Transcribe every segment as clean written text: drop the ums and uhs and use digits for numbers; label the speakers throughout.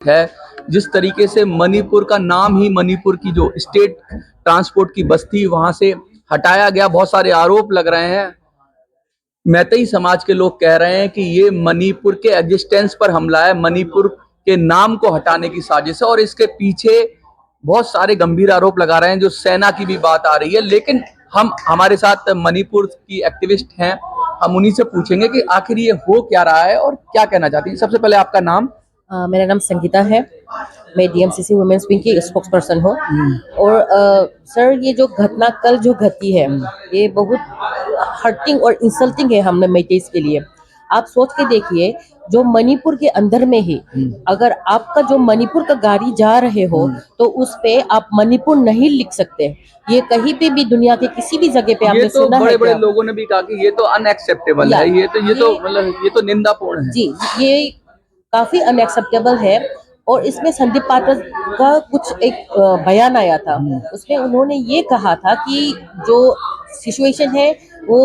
Speaker 1: है। जिस तरीके से मणिपुर का नाम ही मणिपुर की जो स्टेट ट्रांसपोर्ट की बस थी वहां से हटाया गया, बहुत सारे आरोप लग रहे हैं। मैतेई समाज के लोग कह रहे हैं कि ये मणिपुर के एग्जिस्टेंस पर हमला है, मणिपुर के नाम को हटाने की साजिश है और इसके पीछे बहुत सारे गंभीर आरोप लगा रहे हैं, जो सेना की भी बात आ रही है। लेकिन हमारे साथ मणिपुर की एक्टिविस्ट हैं, हम उन्हीं से पूछेंगे कि आखिर ये हो क्या रहा है और क्या कहना चाहती हैं। सबसे पहले आपका नाम?
Speaker 2: मेरा नाम संगीता है। मैं डीएमसीसी वुमेन्स विंग की स्पोक्स पर्सन हूँ। और सर, ये जो घटना कल जो घटी है, ये बहुत हर्टिंग और इंसल्टिंग है हमने मैतेईस के लिए। आप सोच के देखिए, जो मणिपुर के अंदर में ही अगर आपका जो मणिपुर का गाड़ी जा रहे हो तो उस पे आप मणिपुर नहीं लिख सकते। ये कहीं पे भी दुनिया के किसी भी जगह पे आपने सुना है
Speaker 1: बड़े बड़े
Speaker 2: क्या?
Speaker 1: लोगों ने भी कहा कि ये तो अनएक्सेप्टेबल है, ये तो मतलब ये तो निंदापूर्ण है।
Speaker 2: जी, ये काफी अनएक्सेप्टेबल है। और इसमें संदीप पाठक का कुछ एक बयान आया था। उसमें उन्होंने ये कहा था कि जो सिचुएशन है वो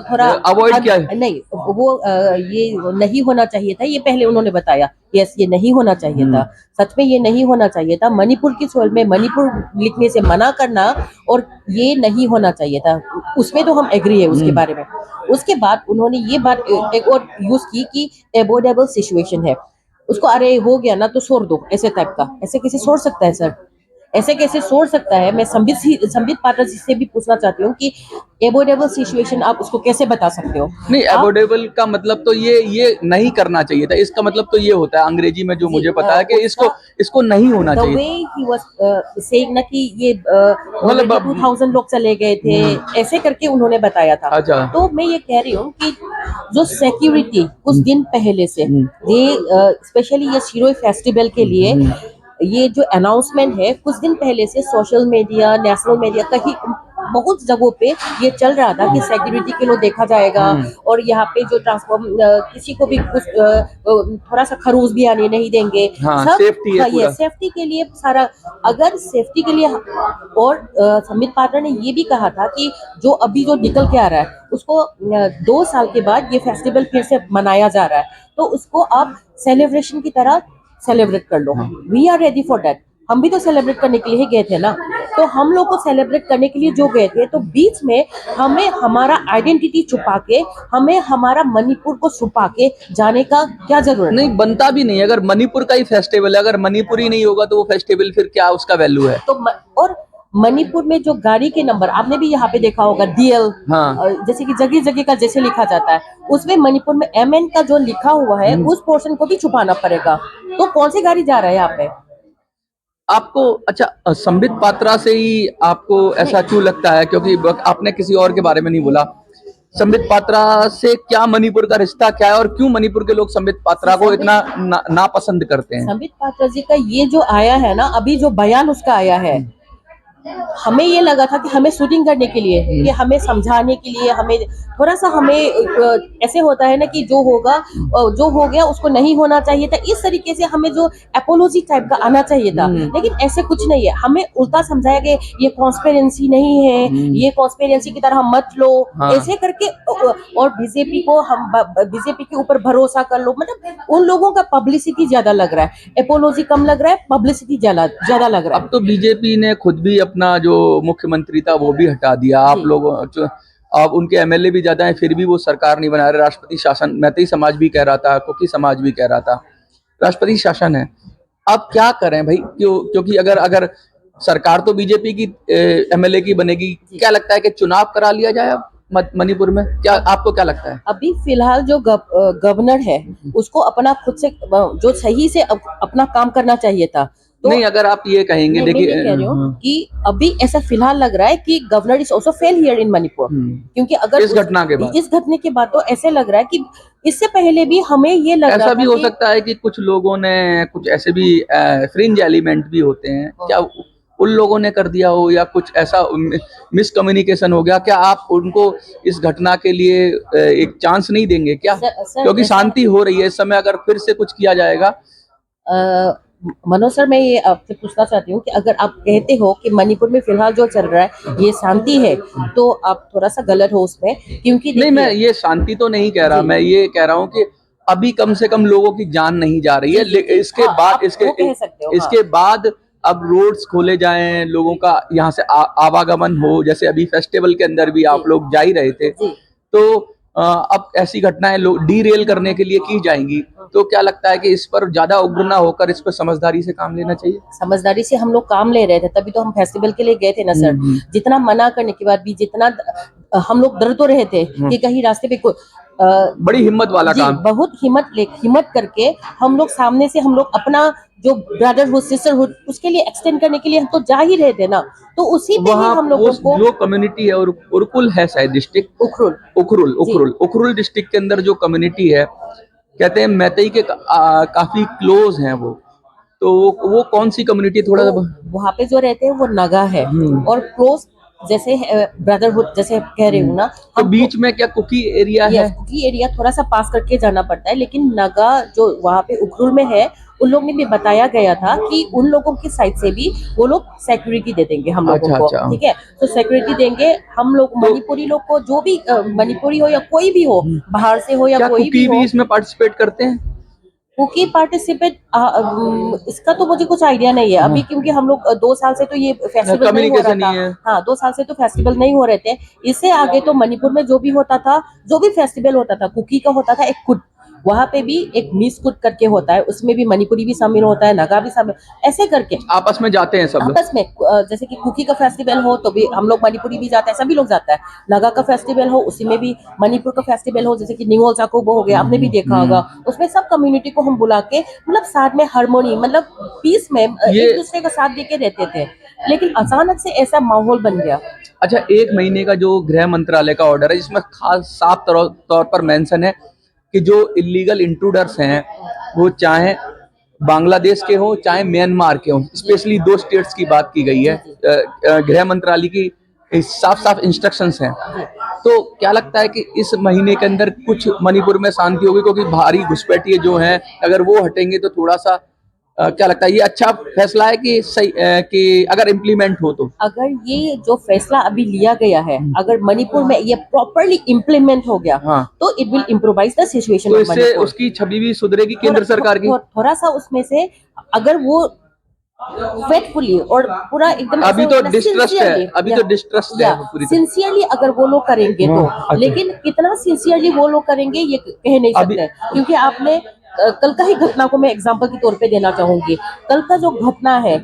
Speaker 2: थोड़ा
Speaker 1: अवॉइड किया है।
Speaker 2: नहीं, वो ये नहीं होना चाहिए था। ये पहले उन्होंने बताया, यस, ये नहीं होना चाहिए था। सच में ये नहीं होना चाहिए था। मणिपुर की सोल में मणिपुर लिखने से मना करना, और ये नहीं होना चाहिए था, उसमें तो हम एग्री है उसके बारे में। उसके बाद उन्होंने ये बात एक और यूज की कि एबोर्डेबल सिचुएशन है उसको। अरे हो गया ना तो छोड़ दो, ऐसे टाइप का। ऐसे कैसे छोड़ सकता है सर? ऐसे कैसे छोड़ सकता है? मैं संबित पाठक जी से भी पूछना चाहती हूँ कि एबोर्डेबल सिचुएशन आप उसको कैसे बता सकते हो?
Speaker 1: नहीं,
Speaker 2: आप
Speaker 1: अवॉइडेबल का मतलब तो ये नहीं करना चाहिए था, इसका मतलब तो ये होता है अंग्रेजी में, जो
Speaker 2: जी
Speaker 1: मुझे पता है कि इसको नहीं होना
Speaker 2: द
Speaker 1: चाहिए
Speaker 2: वे
Speaker 1: था।
Speaker 2: ही वाज सेइंग ना कि ये
Speaker 1: मतलब
Speaker 2: ऑलरेडी 2000 लोग चले गए थे, ऐसे करके उन्होंने बताया था।
Speaker 1: अच्छा।
Speaker 2: तो मैं ये कह रही हूँ कि जो सिक्योरिटी कुछ दिन पहले से ये स्पेशली ये शिरोई फेस्टिवल के लिए ये जो अनाउंसमेंट है, कुछ दिन पहले से सोशल मीडिया, नेशनल मीडिया, कहीं बहुत जगहों पे ये चल रहा था कि सिक्योरिटी के लिए देखा जाएगा। और यहाँ पे जो ट्रांसफॉर्म किसी को भी कुछ थोड़ा सा खरूज भी आने नहीं देंगे।
Speaker 1: हाँ,
Speaker 2: सब
Speaker 1: सेफ्टी है
Speaker 2: हाँ, ये
Speaker 1: पूरा।
Speaker 2: सेफ्टी के लिए सारा। अगर सेफ्टी के लिए और संबित पात्रा ने ये भी कहा था कि जो अभी जो निकल के आ रहा है उसको 2 साल के बाद ये फेस्टिवल फिर से मनाया जा रहा है, तो उसको आप सेलिब्रेशन की तरह सेलिब्रेट कर लो। We are ready for that. हम भी तो सेलिब्रेट करने के लिए ही गए थे ना। तो हम लोग को सेलिब्रेट करने के लिए जो गए थे, तो बीच में हमें हमारा आइडेंटिटी छुपा के, हमें हमारा मणिपुर को छुपा के जाने का क्या जरूरत
Speaker 1: नहीं
Speaker 2: है?
Speaker 1: बनता भी नहीं, अगर मणिपुर का ही फेस्टिवल है, अगर मणिपुर ही नहीं होगा तो वो फेस्टिवल फिर क्या उसका वैल्यू है?
Speaker 2: तो और मणिपुर में जो गाड़ी के नंबर आपने भी यहाँ पे देखा होगा, डीएल,
Speaker 1: हाँ।
Speaker 2: जैसे कि जगह जगह का जैसे लिखा जाता है, उसमें मणिपुर में एमएन का जो लिखा हुआ है उस पोर्शन को भी छुपाना पड़ेगा। तो कौन सी गाड़ी जा रहा है यहाँ पे?
Speaker 1: आपको अच्छा, संबित पात्रा से ही आपको ऐसा क्यों लगता है? क्योंकि आपने किसी और के बारे में नहीं बोला। संबित पात्रा से क्या मणिपुर का रिश्ता क्या है और क्यों मणिपुर के लोग संबित पात्रा को इतना नापसंद करते हैं?
Speaker 2: संबित पात्रा जी का ये जो आया है ना, अभी जो बयान उसका आया है, हमें ये लगा था कि हमें शूटिंग करने के लिए, कि हमें समझाने के लिए, हमें थोड़ा सा हमें ऐसे होता है ना कि जो होगा जो हो गया उसको नहीं होना चाहिए था, इस तरीके से हमें जो एपोलॉजी टाइप का आना चाहिए था। लेकिन ऐसे कुछ नहीं है, हमें उल्टा समझाया गया ये कॉन्स्पिरेंसी नहीं है, ये कॉन्स्पिरेंसी की तरह मत लो, ऐसे करके। और बीजेपी को हम बीजेपी के ऊपर भरोसा कर लो, मतलब उन लोगों का पब्लिसिटी ज्यादा लग रहा है, एपोलॉजी कम लग रहा है, पब्लिसिटी ज्यादा ज्यादा लग रहा
Speaker 1: अब
Speaker 2: है।
Speaker 1: तो बीजेपी ने खुद भी अपना जो मुख्यमंत्री था वो भी हटा दिया। आप
Speaker 2: जी।
Speaker 1: लोग अब उनके एमएलए भी ज्यादा हैं, फिर भी वो सरकार नहीं बना रहे। राष्ट्रपति शासन, मैतेई समाज भी कह रहा था, कुकी समाज भी कह रहा था, राष्ट्रपति शासन है। अब क्या करें भाई? क्योंकि अगर अगर सरकार तो बीजेपी की एमएलए की बनेगी, क्या लगता है कि चुनाव करा लिया जाए अब मणिपुर में? क्या आपको क्या लगता है?
Speaker 2: अभी फिलहाल जो गवर्नर है उसको अपना खुद से जो सही से अपना काम करना चाहिए था। तो
Speaker 1: नहीं, अगर आप ये कहेंगे,
Speaker 2: नहीं, मैं ये
Speaker 1: देखिए
Speaker 2: कह रही हूँ कि अभी ऐसा फिलहाल लग रहा है कि governor is also fail here in Manipur. क्योंकि अगर
Speaker 1: इस घटना के बाद
Speaker 2: इस घटने के बाद तो ऐसे लग रहा है कि इससे पहले भी हमें ये लग रहा
Speaker 1: ऐसा भी
Speaker 2: था
Speaker 1: हो
Speaker 2: कि
Speaker 1: सकता है कि कुछ लोगों ने, कुछ ऐसे भी फ्रिंज एलिमेंट भी होते हैं, क्या उन लोगों ने कर दिया हो, या कुछ ऐसा मिसकम्युनिकेशन हो गया? क्या आप उनको इस घटना के लिए एक चांस नहीं देंगे क्या?
Speaker 2: सर
Speaker 1: क्योंकि
Speaker 2: ऐसा
Speaker 1: शांति हो रही है इस समय, अगर फिर से कुछ किया जाएगा।
Speaker 2: मनोज सर, मैं ये आपसे पूछना चाहती हूँ कि अगर आप कहते हो कि मणिपुर में फिलहाल जो चल रहा है ये शांति है, तो आप थोड़ा सा गलत हो उसमें, क्योंकि
Speaker 1: नहीं, मैं
Speaker 2: देखिए।
Speaker 1: ये शांति तो नहीं कह रहा,
Speaker 2: जी।
Speaker 1: मैं ये कह रहा हूँ कि अभी कम से कम लोगों की जान नहीं जा रही है, लेकिन इसके
Speaker 2: हाँ,
Speaker 1: बाद
Speaker 2: आप वो कह सकते हो, हाँ।
Speaker 1: इसके बाद अब रोड्स खोले जाएं, लोगों का यहाँ से आवागमन हो, जैसे अभी फेस्टिवल के अंदर भी आप
Speaker 2: जी
Speaker 1: लोग जा ही रहे थे,
Speaker 2: जी।
Speaker 1: तो अब ऐसी घटनाएं लोग डीरेल करने के लिए की जाएंगी, तो क्या लगता है कि इस पर ज्यादा उग्र ना होकर इस पर समझदारी से काम लेना चाहिए?
Speaker 2: समझदारी से हम लोग काम ले रहे थे, तभी तो हम फेस्टिवल के लिए गए थे ना सर। जितना मना करने के बाद भी जितना हम लोग डर तो रहे थे कि कहीं रास्ते पे कोई
Speaker 1: बड़ी हिम्मत वाला
Speaker 2: जी
Speaker 1: काम।
Speaker 2: बहुत हिम्मत करके हम लोग सामने से हम लोग अपना जो ब्रदरहुड सिस्टरहुड उसके लिए एक्सटेंड करने के लिए हम तो जा ही रहे थे ना, तो उसी पे ही
Speaker 1: वहाँ
Speaker 2: हम
Speaker 1: वो
Speaker 2: लोगों को
Speaker 1: जो कम्युनिटी है, और उरकुल है शायद डिस्ट्रिक्ट,
Speaker 2: उखरुल जी
Speaker 1: उखरुल डिस्ट्रिक्ट के अंदर जो कम्युनिटी है, कहते हैं मैतई के काफी क्लोज हैं वो, तो वो कौन सी कम्युनिटी, थोड़ा
Speaker 2: तो
Speaker 1: सा?
Speaker 2: वहाँ पे जो रहते हैं वो नगा है और क्लोज जैसे ब्रदरहुड जैसे कह रही हूँ ना
Speaker 1: तो
Speaker 2: हम
Speaker 1: बीच में क्या कुकी एरिया है?
Speaker 2: यस कुकी एरिया थोड़ा सा पास करके जाना पड़ता है, लेकिन नगा जो वहाँ पे उखरुल में है उन लोग ने भी बताया गया था कि उन लोगों की साइड से भी वो लोग सिक्योरिटी दे देंगे हम लोगों
Speaker 1: अच्छा
Speaker 2: को,
Speaker 1: अच्छा।
Speaker 2: ठीक है। तो सिक्योरिटी देंगे हम लोग
Speaker 1: तो
Speaker 2: मणिपुरी लोग को, जो भी मणिपुरी हो या कोई भी हो, बाहर से हो या
Speaker 1: क्या
Speaker 2: कोई भी
Speaker 1: कुकी भी
Speaker 2: हो।
Speaker 1: इसमें पार्टिसिपेट करते हैं?
Speaker 2: कुकी पार्टिसिपेट इसका तो मुझे कुछ आइडिया नहीं है अभी, क्योंकि हम लोग 2 साल से तो ये फेस्टिवल नहीं हो रहा
Speaker 1: कम्युनिकेशन
Speaker 2: था।
Speaker 1: ही है।
Speaker 2: हाँ 2 साल से तो फेस्टिवल नहीं हो रहे थे। इससे आगे तो मणिपुर में जो भी होता था, जो भी फेस्टिवल होता था, कुकी का होता था एक कुट, वहां पे भी एक मिस कुट करके होता है, उसमें भी मणिपुरी भी शामिल होता है, नगा भी शामिल, ऐसे करके
Speaker 1: आपस में जाते हैं सब लोग?
Speaker 2: आपस में जैसे कि कुकी का फेस्टिवल हो तो भी हम लोग मणिपुरी भी जाते हैं, सभी लोग जाता है। नागा का फेस्टिवल हो उसी में भी, मणिपुर का फेस्टिवल हो जैसे कि निंगोल चाकोबो हो गया, आपने भी देखा होगा, उसमें सब कम्युनिटी को हम बुला के मतलब साथ में हार्मोनी मतलब पीस में
Speaker 1: ये
Speaker 2: एक दूसरे का साथ देके रहते थे, लेकिन अचानक से ऐसा माहौल बन गया।
Speaker 1: अच्छा, 1 महीने का जो गृह मंत्रालय का ऑर्डर है, जिसमें खास साफ तौर पर मेंशन है कि जो इलीगल इंट्रूडर्स हैं, वो चाहे बांग्लादेश के हो चाहे म्यांमार के हो, स्पेशली 2 स्टेट्स की बात की गई है,
Speaker 2: जी जी
Speaker 1: गृह मंत्रालय की साफ साफ इंस्ट्रक्शंस हैं।
Speaker 2: जी।
Speaker 1: तो क्या लगता है कि इस महीने के अंदर कुछ मणिपुर में शांति होगी, क्योंकि भारी घुसपैठिए जो हैं, अगर वो हटेंगे तो थोड़ा सा क्या लगता है, ये अच्छा फैसला है कि सही कि अगर इम्प्लीमेंट हो तो?
Speaker 2: अगर ये जो फैसला अभी लिया गया है, अगर मणिपुर में ये प्रॉपरली इम्प्लीमेंट हो गया
Speaker 1: हाँ,
Speaker 2: तो it will improvise the situation
Speaker 1: तो
Speaker 2: ऑफ
Speaker 1: इससे
Speaker 2: मणिपुर।
Speaker 1: उसकी छवि भी सुधरेगी केंद्र सरकार की?
Speaker 2: थोड़ा सा उसमें से अगर वो फेथफुली और पूरा एकदम
Speaker 1: अभी तो डिस्ट्रस्ट है, अभी तो डिस्ट्रस्ट है वो पूरी तरह।
Speaker 2: सिंसियरली अगर वो लोग करेंगे तो,
Speaker 1: अच्छा।
Speaker 2: लेकिन कितना सिंसियरली वो लोग करेंगे ये कह नहीं
Speaker 1: अभी
Speaker 2: सकते, क्योंकि आपने कल का ही घटना को मैं एग्जांपल के तौर पे देना चाहूंगी। कल का जो घटना है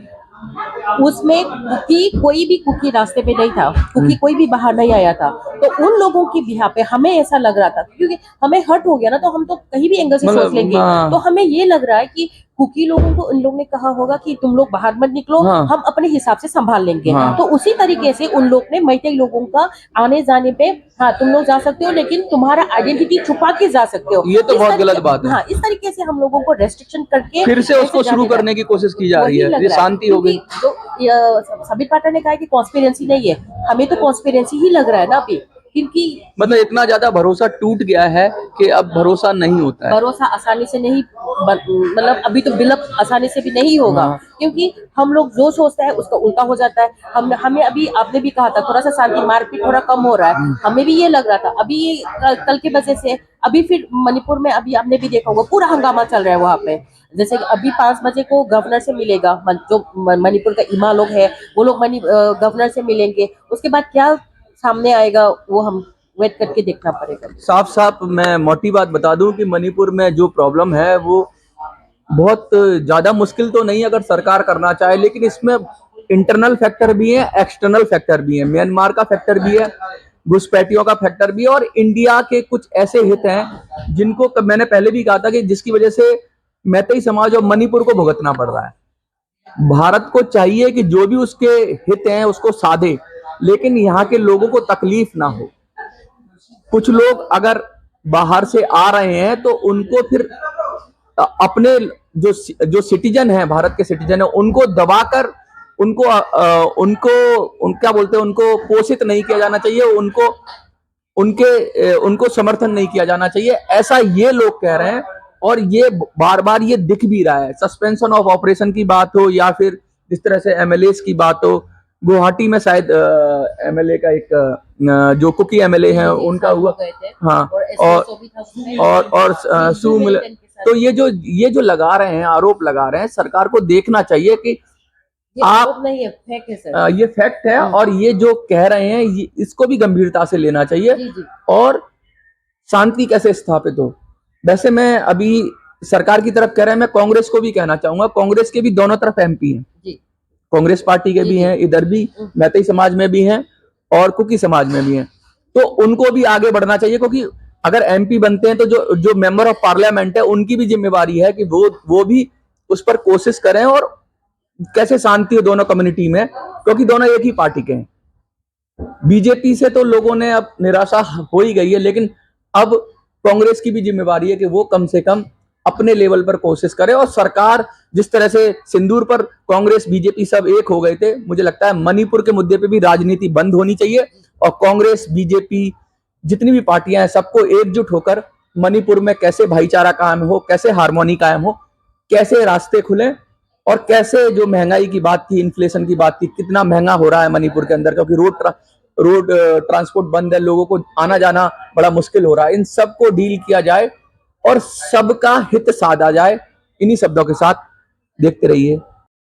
Speaker 2: उसमें कोई भी कुकी रास्ते पे नहीं था, कुकी कोई भी बाहर नहीं आया था, तो उन लोगों की बिहार पे हमें ऐसा लग रहा था, क्योंकि हमें हर्ट हो गया ना, तो हम तो कहीं भी एंगल से सोच लेंगे, तो हमें ये लग रहा है कि कुकी लोगों को उन लोगों ने कहा होगा कि तुम लोग बाहर मत निकलो,
Speaker 1: हाँ,
Speaker 2: हम अपने हिसाब से संभाल लेंगे।
Speaker 1: हाँ,
Speaker 2: तो उसी तरीके से उन लोग ने मैतेई लोगों का आने जाने पे, हाँ तुम लोग जा सकते हो लेकिन तुम्हारा आइडेंटिटी छुपा के जा सकते हो,
Speaker 1: ये तो बहुत गलत बात है।
Speaker 2: हाँ इस तरीके से हम लोगों को रेस्ट्रिक्शन करके
Speaker 1: फिर से उसको
Speaker 2: ऐसे
Speaker 1: शुरू
Speaker 2: जाने
Speaker 1: करने की कोशिश की जा रही
Speaker 2: वही
Speaker 1: है,
Speaker 2: लग
Speaker 1: ये
Speaker 2: रहा है,
Speaker 1: शांति हो गई।
Speaker 2: क्योंकि जो सबीर पाटा ने कहा है कि कॉन्स्पिरेंसी नहीं है, हमें तो कॉन्स्पिरेंसी ही लग रहा है ना अभी, क्योंकि
Speaker 1: मतलब इतना ज्यादा भरोसा टूट गया है कि अब भरोसा नहीं होता है।
Speaker 2: भरोसा आसानी से नहीं मतलब अभी तो बिल्कुल आसानी से भी नहीं होगा,
Speaker 1: हाँ।
Speaker 2: क्योंकि हम लोग जो सोचते हैं उसका उल्टा हो जाता है। हमें अभी आपने भी कहा था थोड़ा सा शांति, मारपीट थोड़ा कम हो रहा है, हमें भी ये लग रहा था। अभी ये कल की वजह से अभी फिर मणिपुर में अभी आपने भी देखा होगा पूरा हंगामा चल रहा है वहाँ पे, जैसे कि अभी 5 बजे को गवर्नर से मिलेगा, जो मणिपुर का इमा लोग है वो लोग गवर्नर से मिलेंगे, उसके बाद क्या सामने आएगा वो हम वेट करके देखना पड़ेगा।
Speaker 1: साफ साफ मैं मोटी बात बता दूं कि मणिपुर में जो प्रॉब्लम है वो बहुत ज्यादा मुश्किल तो नहीं अगर सरकार करना चाहे, लेकिन इसमें इंटरनल फैक्टर भी है, एक्सटर्नल फैक्टर भी है, म्यांमार का फैक्टर भी है, घुसपैठियों का फैक्टर भी है, और इंडिया के कुछ ऐसे हित हैं जिनको मैंने पहले भी कहा था कि जिसकी वजह से मैतेई समाज और मणिपुर को भुगतना पड़ रहा है। भारत को चाहिए कि जो भी उसके हित हैं उसको साधे, लेकिन यहाँ के लोगों को तकलीफ ना हो। कुछ लोग अगर बाहर से आ रहे हैं तो उनको फिर अपने जो सिटीजन है, भारत के सिटीजन है, उनको दबाकर क्या बोलते हैं, उनको पोषित नहीं किया जाना चाहिए, उनको समर्थन नहीं किया जाना चाहिए, ऐसा ये लोग कह रहे हैं। और ये बार बार ये दिख भी रहा है, सस्पेंशन ऑफ ऑपरेशन की बात हो या फिर जिस तरह से एमएलएस की बात हो, गुवाहाटी में शायद एमएलए का एक जो कुकी एमएलए हैं उनका हुआ। हाँ, और सू मिल, तो ये जो लगा रहे हैं, आरोप लगा रहे हैं, सरकार को देखना चाहिए कि आप
Speaker 2: नहीं है, फैक्ट है सर।
Speaker 1: ये फैक्ट है, और ये जो कह रहे हैं इसको भी गंभीरता से लेना चाहिए।
Speaker 2: जी, जी।
Speaker 1: और शांति कैसे स्थापित हो। वैसे मैं अभी सरकार की तरफ कह रहे हैं, मैं कांग्रेस को भी कहना चाहूंगा, कांग्रेस के भी दोनों तरफ एमपी हैं, कांग्रेस पार्टी के भी हैं, इधर भी मैतेई समाज में भी हैं और कुकी समाज में भी हैं, तो उनको भी आगे बढ़ना चाहिए, क्योंकि अगर एमपी बनते हैं तो जो मेंबर ऑफ पार्लियामेंट है उनकी भी जिम्मेवारी है कि वो भी उस पर कोशिश करें और कैसे शांति हो दोनों कम्युनिटी में, क्योंकि दोनों एक ही पार्टी के हैं। बीजेपी से तो लोगों ने अब निराशा हो ही गई है, लेकिन अब कांग्रेस की भी जिम्मेवारी है कि वो कम से कम अपने लेवल पर कोशिश करे। और सरकार जिस तरह से सिंदूर पर कांग्रेस बीजेपी सब एक हो गए थे, मुझे लगता है मणिपुर के मुद्दे पे भी राजनीति बंद होनी चाहिए और कांग्रेस बीजेपी जितनी भी पार्टियां हैं सबको एकजुट होकर मणिपुर में कैसे भाईचारा कायम हो, कैसे हार्मोनी कायम हो, कैसे रास्ते खुले, और कैसे जो महंगाई की बात थी, इन्फ्लेशन की बात थी, कितना महंगा हो रहा है मणिपुर के अंदर, क्योंकि रोड ट्रांसपोर्ट बंद है, लोगों को आना जाना बड़ा मुश्किल हो रहा है। इन सब को डील किया जाए और सबका हित साधा जाए। इन्हीं शब्दों के साथ देखते रहिए